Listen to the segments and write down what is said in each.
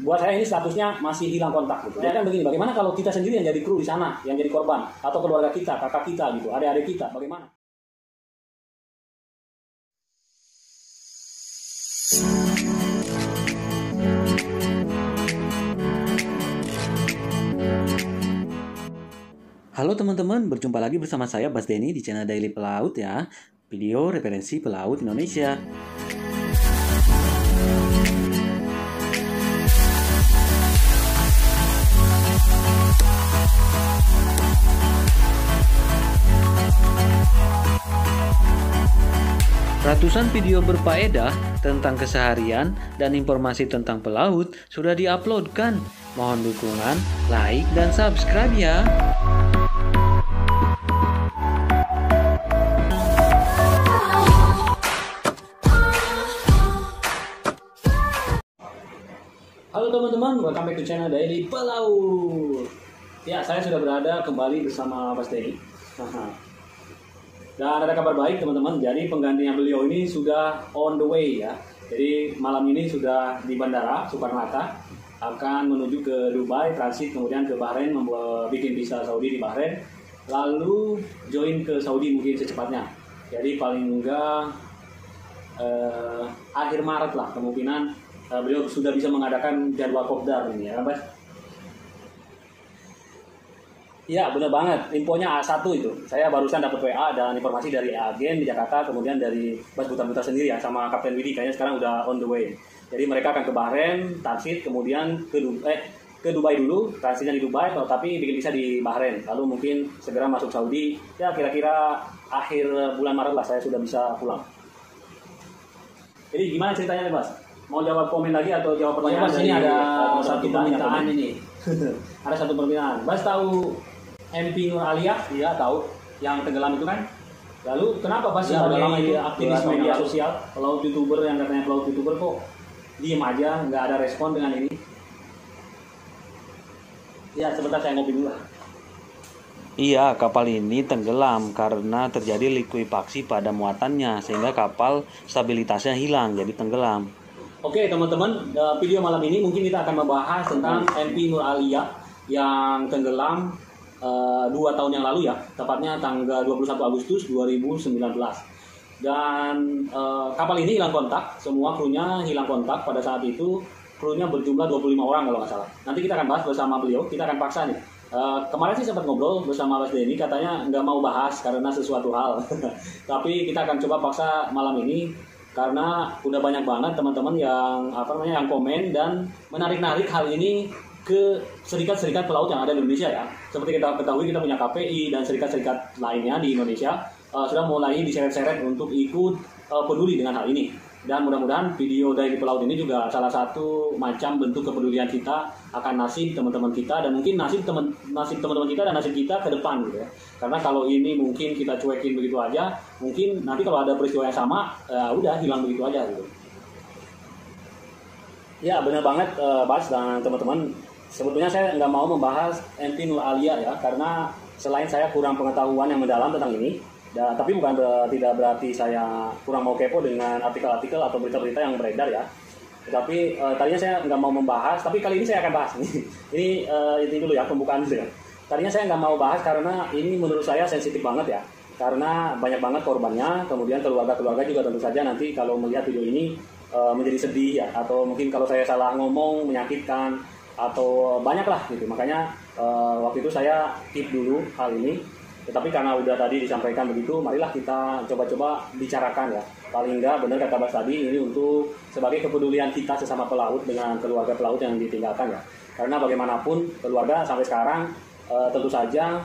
buat saya ini statusnya masih hilang kontak gitu. Ya kan begini, bagaimana kalau kita sendiri yang jadi kru di sana, yang jadi korban, atau keluarga kita, kakak kita gitu, adik-adik kita, bagaimana? Halo teman-teman, berjumpa lagi bersama saya Bas Denny di channel Daily Pelaut ya. Video referensi pelaut Indonesia. Ratusan video berfaedah tentang keseharian dan informasi tentang pelaut sudah diuploadkan. Mohon dukungan, like, dan subscribe ya. Halo teman-teman, welcome back to channel Daily Pelaut. Ya, saya sudah berada kembali bersama Mas Denny. Dan ada kabar baik teman-teman, jadi penggantinya beliau ini sudah on the way ya. Jadi malam ini sudah di Bandara Soekarno-Hatta, akan menuju ke Dubai, transit kemudian ke Bahrain, bikin visa Saudi di Bahrain, lalu join ke Saudi mungkin secepatnya. Jadi paling enggak akhir Maret lah kemungkinan beliau sudah bisa mengadakan jadwal kopdar ini ya, Mas. Ya, benar banget. Infonya A1 itu. Saya barusan dapat WA dan informasi dari agen di Jakarta, kemudian dari Bas Buta-Buta sendiri ya, sama Kapten Widi kayaknya sekarang udah on the way. Jadi mereka akan ke Bahrain, transit, kemudian ke Dubai dulu, transitnya di Dubai, tapi bikin visa di Bahrain. Lalu mungkin segera masuk Saudi. Ya, kira-kira akhir bulan Maret lah saya sudah bisa pulang. Jadi gimana ceritanya nih, Mas? Mau jawab komen lagi atau jawab pertanyaan? Mas, ini ada satu permintaan ini. Ada satu permintaan. Mas tahu MP Nur Alia? Iya, tahu. Yang tenggelam itu kan? Lalu kenapa Mas Ya, sebagai aktivis media lalu. sosial, pelaut YouTuber yang katanya pelaut YouTuber kok diem aja, nggak ada respon dengan ini? Ya, sebentar saya ngopi dulu lah. Iya, kapal ini tenggelam karena terjadi likuifaksi pada muatannya sehingga kapal stabilitasnya hilang, jadi tenggelam. Oke teman-teman, video malam ini mungkin kita akan membahas tentang MP Nur Alia yang tenggelam 2 tahun yang lalu ya, tepatnya tanggal 21 Agustus 2019. Dan kapal ini hilang kontak, semua krunya hilang kontak pada saat itu. Krunya berjumlah 25 orang kalau nggak salah. Nanti kita akan bahas bersama beliau, kita akan paksa nih. Kemarin sih sempat ngobrol bersama Mas Denny, katanya nggak mau bahas karena sesuatu hal. Tapi kita akan coba paksa malam ini karena udah banyak banget teman-teman yang yang komen dan menarik-narik hal ini ke serikat-serikat pelaut yang ada di Indonesia ya. Seperti kita ketahui, kita punya KPI dan serikat-serikat lainnya di Indonesia sudah mulai diseret-seret untuk ikut peduli dengan hal ini. Dan mudah-mudahan video dari pelaut ini juga salah satu macam bentuk kepedulian kita akan nasib teman-teman kita, dan mungkin nasib teman-teman kita dan nasib kita ke depan gitu ya. Karena kalau ini mungkin kita cuekin begitu aja, mungkin nanti kalau ada peristiwa yang sama udah hilang begitu aja gitu. Ya benar banget Bas dan teman-teman. Sebetulnya saya nggak mau membahas MP Nur Alia ya, karena selain saya kurang pengetahuan yang mendalam tentang ini, tapi bukan tidak berarti saya kurang mau kepo dengan artikel-artikel atau berita-berita yang beredar ya. Tetapi tadinya saya nggak mau membahas, tapi kali ini saya akan bahas. Ini dulu ya, pembukaan dulu ya. Tadinya saya nggak mau bahas karena ini menurut saya sensitif banget ya. Karena banyak banget korbannya, kemudian keluarga-keluarga juga tentu saja nanti kalau melihat video ini menjadi sedih ya. Atau mungkin kalau saya salah ngomong, menyakitkan, atau banyak lah gitu. Makanya waktu itu saya keep dulu hal ini. Tetapi karena udah tadi disampaikan begitu, marilah kita coba-coba bicarakan ya. Paling enggak benar kata Bas tadi, ini untuk sebagai kepedulian kita sesama pelaut dengan keluarga pelaut yang ditinggalkan ya. Karena bagaimanapun keluarga sampai sekarang tentu saja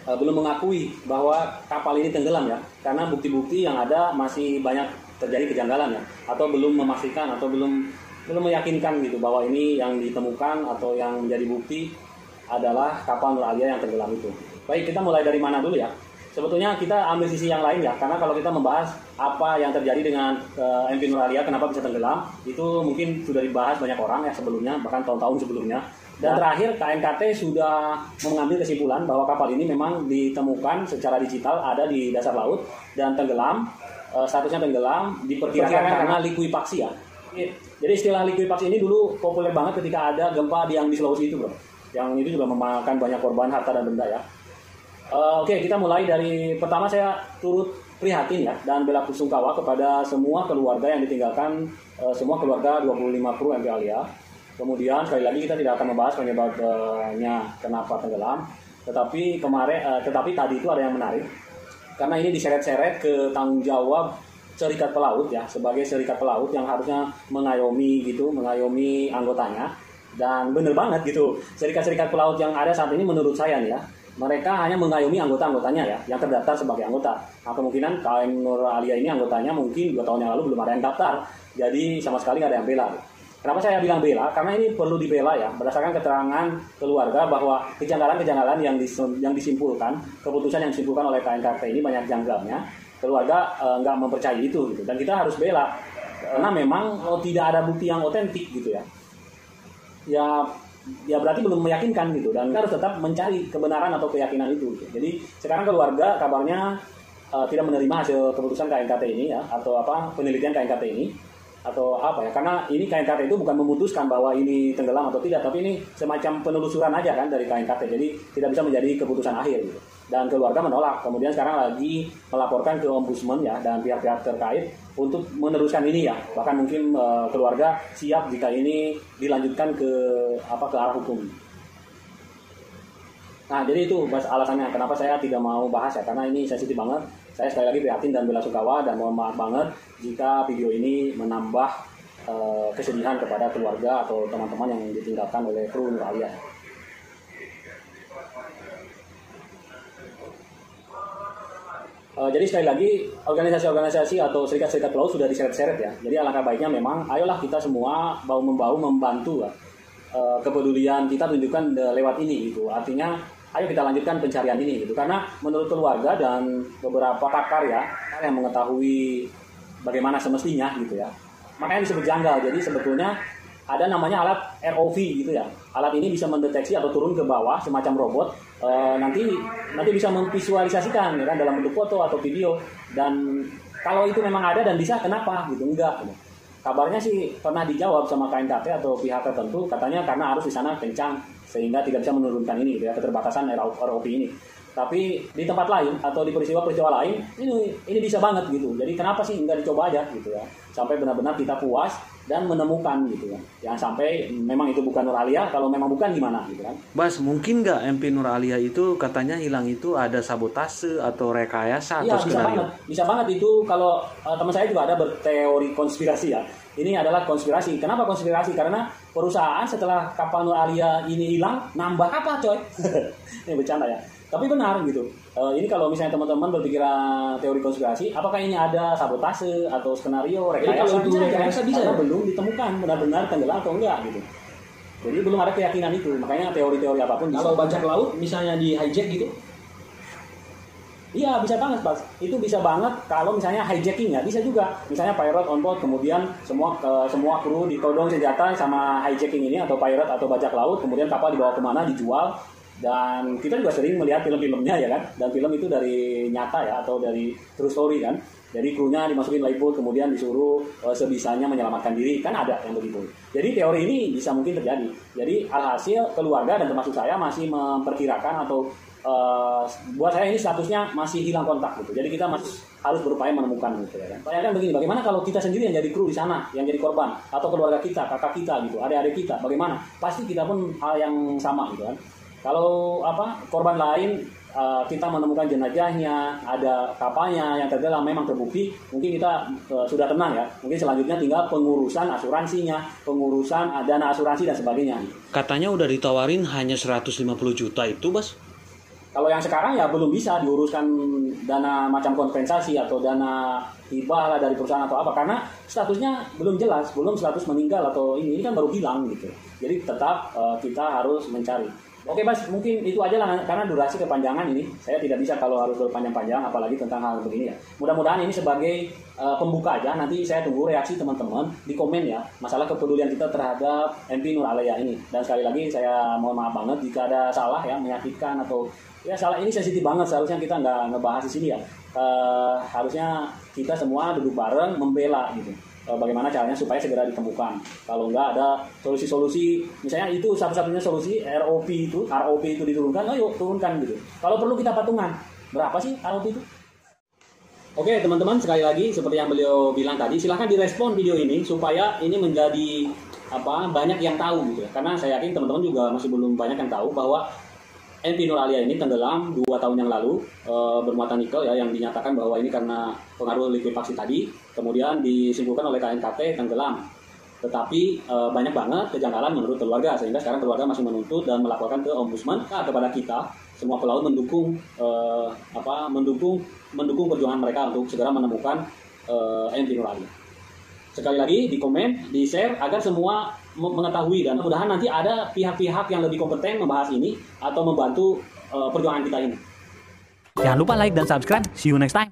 belum mengakui bahwa kapal ini tenggelam ya. Karena bukti-bukti yang ada masih banyak terjadi kejanggalan ya. Atau belum memastikan atau belum meyakinkan gitu bahwa ini yang ditemukan atau yang menjadi bukti adalah kapal Nur Alia yang tenggelam itu. Baik, kita mulai dari mana dulu ya? Sebetulnya kita ambil sisi yang lain ya, karena kalau kita membahas apa yang terjadi dengan MP Nur Alia, kenapa bisa tenggelam, itu mungkin sudah dibahas banyak orang ya sebelumnya, bahkan tahun-tahun sebelumnya. Dan terakhir KNKT sudah mengambil kesimpulan bahwa kapal ini memang ditemukan secara digital ada di dasar laut dan tenggelam, statusnya tenggelam, diperkirakan karena likuifaksi ya. Jadi istilah likuifaksi ini dulu populer banget ketika ada gempa yang di Sulawesi itu, bro. Yang itu juga memakan banyak korban harta dan benda ya. Oke, kita mulai dari pertama. Saya turut prihatin ya dan bela sungkawa kepada semua keluarga yang ditinggalkan, semua keluarga 25 kru MV Alia. Kemudian sekali lagi kita tidak akan membahas penyebabnya kenapa tenggelam, tetapi tadi itu ada yang menarik karena ini diseret-seret ke tanggung jawab serikat pelaut ya, sebagai serikat pelaut yang harusnya mengayomi anggotanya. Dan bener banget gitu, serikat-serikat pelaut yang ada saat ini menurut saya nih ya, mereka hanya mengayomi anggota-anggotanya ya, yang terdaftar sebagai anggota. Nah, kemungkinan KM Nur Alia ini anggotanya mungkin 2 tahun yang lalu belum ada yang daftar, jadi sama sekali nggak ada yang bela. Kenapa saya bilang bela? Karena ini perlu dibela ya, berdasarkan keterangan keluarga bahwa kejanggalan-kejanggalan yang disimpulkan, keputusan yang disimpulkan oleh KNKT ini banyak janggalnya. Keluarga nggak mempercayai itu gitu, dan kita harus bela karena memang tidak ada bukti yang otentik gitu ya. Ya berarti belum meyakinkan gitu, dan kita harus tetap mencari kebenaran atau keyakinan itu gitu. Jadi sekarang keluarga kabarnya tidak menerima hasil keputusan KNKT ini ya, atau penelitian KNKT ini atau apa ya, karena ini KNKT itu bukan memutuskan bahwa ini tenggelam atau tidak, tapi ini semacam penelusuran aja kan dari KNKT, jadi tidak bisa menjadi keputusan akhir gitu. Dan keluarga menolak, kemudian sekarang lagi melaporkan ke ombudsman ya dan pihak-pihak terkait untuk meneruskan ini ya, bahkan mungkin keluarga siap jika ini dilanjutkan ke arah hukum. Nah, jadi itu alasannya kenapa saya tidak mau bahas ya, karena ini sensitif banget. Saya sekali lagi prihatin dan bela sungkawa dan mohon maaf banget jika video ini menambah kesedihan kepada keluarga atau teman-teman yang ditinggalkan oleh kru Nur Alia. Jadi sekali lagi organisasi-organisasi atau serikat-serikat pelaut sudah diseret-seret ya. Jadi alangkah baiknya memang ayolah kita semua bahu-membahu membantu ya. Kepedulian kita tunjukkan lewat ini gitu. Artinya ayo kita lanjutkan pencarian ini gitu. Karena menurut keluarga dan beberapa pakar ya yang mengetahui bagaimana semestinya gitu ya. Makanya disebut janggal. Jadi sebetulnya ada namanya alat ROV gitu ya. Alat ini bisa mendeteksi atau turun ke bawah semacam robot. Nanti bisa memvisualisasikan ya kan, dalam bentuk foto atau video. Dan kalau itu memang ada dan bisa, kenapa gitu? Enggak gitu. Kabarnya sih pernah dijawab sama KNKT atau pihak tertentu, katanya karena arus di sana kencang sehingga tidak bisa menurunkan ini gitu ya, keterbatasan ROV ini. Tapi di tempat lain atau di peristiwa-peristiwa lain ini bisa banget gitu. Jadi kenapa sih enggak dicoba aja gitu ya, sampai benar-benar kita puas dan menemukan gitu ya. Yang sampai memang itu bukan Nur Alia, kalau memang bukan gimana gitu kan. Bas, mungkin nggak MP Nur Alia itu katanya hilang itu ada sabotase atau rekayasa atau skenario? Bisa banget itu. Kalau teman saya juga ada berteori konspirasi ya. Ini adalah konspirasi. Kenapa konspirasi? Karena perusahaan setelah kapal Nur Alia ini hilang, nambah apa coy? Ini bercanda ya. Tapi benar gitu. Ini kalau misalnya teman-teman berpikiran teori konspirasi, apakah ini ada sabotase atau skenario rekayasa? Bisa karena belum ditemukan benar-benar tenggelam atau enggak gitu. Jadi belum ada keyakinan itu. Makanya teori-teori apapun bisa. Kalau bajak laut misalnya di hijack gitu. Iya, bisa banget, Pak. Itu bisa banget kalau misalnya hijacking ya, bisa juga. Misalnya pirate on board, kemudian semua kru ditodong senjata sama hijacking ini atau pirate atau bajak laut, kemudian kapal dibawa kemana, dijual. Dan kita juga sering melihat film-filmnya ya kan, dan film itu dari nyata ya atau dari true story kan. Jadi krunya dimasukin lifeboat kemudian disuruh sebisanya menyelamatkan diri, kan ada yang begitu. Jadi teori ini bisa mungkin terjadi. Jadi alhasil keluarga dan termasuk saya masih memperkirakan atau buat saya ini statusnya masih hilang kontak gitu. Jadi kita masih harus berupaya menemukan gitu ya kan. Bayangkan begini, bagaimana kalau kita sendiri yang jadi kru di sana, yang jadi korban, atau keluarga kita, kakak kita gitu, adik-adik kita, bagaimana? Pasti kita pun hal yang sama gitu kan. Kalau korban lain kita menemukan jenazahnya, ada kapalnya yang tenggelam memang terbukti, mungkin kita sudah tenang ya. Mungkin selanjutnya tinggal pengurusan asuransinya, pengurusan dana asuransi dan sebagainya. Katanya udah ditawarin hanya 150 juta itu, Bas. Kalau yang sekarang ya belum bisa diuruskan dana macam kompensasi atau dana hibah lah dari perusahaan atau apa, karena statusnya belum jelas, belum status meninggal atau ini kan baru hilang gitu. Jadi tetap kita harus mencari. Oke Mas, mungkin itu aja lah karena durasi kepanjangan ini. Saya tidak bisa kalau harus berpanjang-panjang apalagi tentang hal begini ya. Mudah-mudahan ini sebagai pembuka aja. Nanti saya tunggu reaksi teman-teman di komen ya. Masalah kepedulian kita terhadap MP Nur Alia ini. Dan sekali lagi saya mohon maaf banget jika ada salah ya, menyakitkan atau ya salah, ini sensitif banget. Seharusnya kita nggak ngebahas di sini ya. Harusnya kita semua duduk bareng membela gitu. bagaimana caranya supaya segera ditemukan. Kalau nggak ada solusi-solusi, misalnya itu satu-satunya solusi ROP itu diturunkan, ayo turunkan gitu. Kalau perlu kita patungan, berapa sih ROP itu? Oke teman-teman, sekali lagi seperti yang beliau bilang tadi, silahkan direspon video ini supaya ini menjadi banyak yang tahu gitu ya. Karena saya yakin teman-teman juga masih belum banyak yang tahu bahwa MV Nur Alia ini tenggelam 2 tahun yang lalu bermuatan nikel ya, yang dinyatakan bahwa ini karena pengaruh likuifaksi tadi, kemudian disimpulkan oleh KNKT tenggelam. Tetapi banyak banget kejanggalan menurut keluarga, sehingga sekarang keluarga masih menuntut dan melaporkan ke Ombudsman kepada kita semua pelaut mendukung mendukung perjuangan mereka untuk segera menemukan MV Nur Alia. Sekali lagi di komen, di share agar semua mengetahui, dan mudah-mudahan nanti ada pihak-pihak yang lebih kompeten membahas ini atau membantu perjuangan kita ini. Jangan lupa like dan subscribe. See you next time.